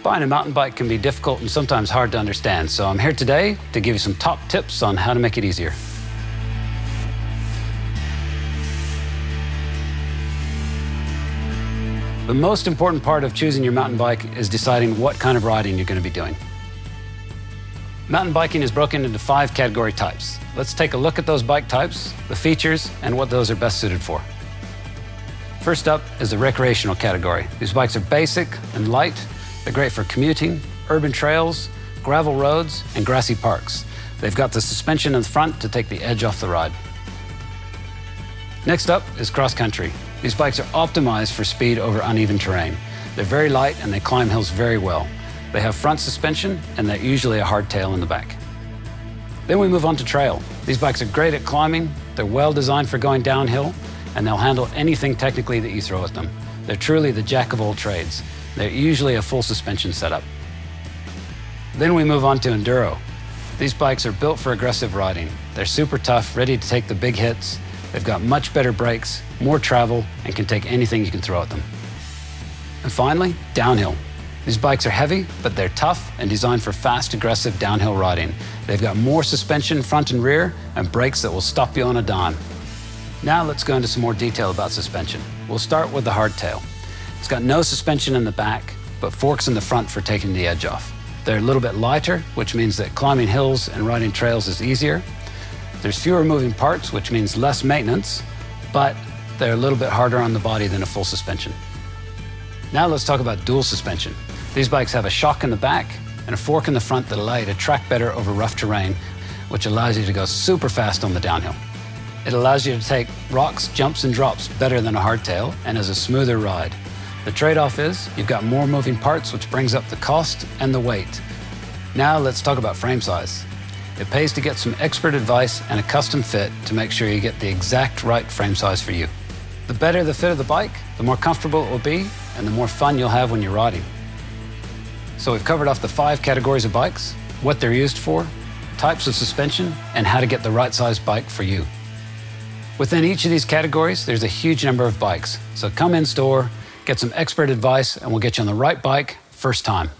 Buying a mountain bike can be difficult and sometimes hard to understand, so I'm here today to give you some top tips on how to make it easier. The most important part of choosing your mountain bike is deciding what kind of riding you're going to be doing. Mountain biking is broken into 5 category types. Let's take a look at those bike types, the features, and what those are best suited for. First up is the recreational category. These bikes are basic and light. They're great for commuting, urban trails, gravel roads, and grassy parks. They've got the suspension in the front to take the edge off the ride. Next up is CrossCountry. These bikes are optimized for speed over uneven terrain. They're very light and they climb hills very well. They have front suspension and they're usually a hardtail in the back. Then we move on to trail. These bikes are great at climbing, they're well designed for going downhill, and they'll handle anything technically that you throw at them. They're truly the jack of all trades. They're usually a full suspension setup. Then we move on to Enduro. These bikes are built for aggressive riding. They're super tough, ready to take the big hits. They've got much better brakes, more travel, and can take anything you can throw at them. And finally, downhill. These bikes are heavy, but they're tough and designed for fast, aggressive downhill riding. They've got more suspension front and rear and brakes that will stop you on a dime. Now let's go into some more detail about suspension. We'll start with the hardtail. It's got no suspension in the back, but forks in the front for taking the edge off. They're a little bit lighter, which means that climbing hills and riding trails is easier. There's fewer moving parts, which means less maintenance, but they're a little bit harder on the body than a full suspension. Now let's talk about dual suspension. These bikes have a shock in the back and a fork in the front that allow you to track better over rough terrain, which allows you to go super fast on the downhill. It allows you to take rocks, jumps, and drops better than a hardtail and is a smoother ride. The trade-off is you've got more moving parts, which brings up the cost and the weight. Now let's talk about frame size. It pays to get some expert advice and a custom fit to make sure you get the exact right frame size for you. The better the fit of the bike, the more comfortable it will be and the more fun you'll have when you're riding. So we've covered off the 5 categories of bikes, what they're used for, types of suspension, and how to get the right size bike for you. Within each of these categories, there's a huge number of bikes. So come in store, get some expert advice, and we'll get you on the right bike first time.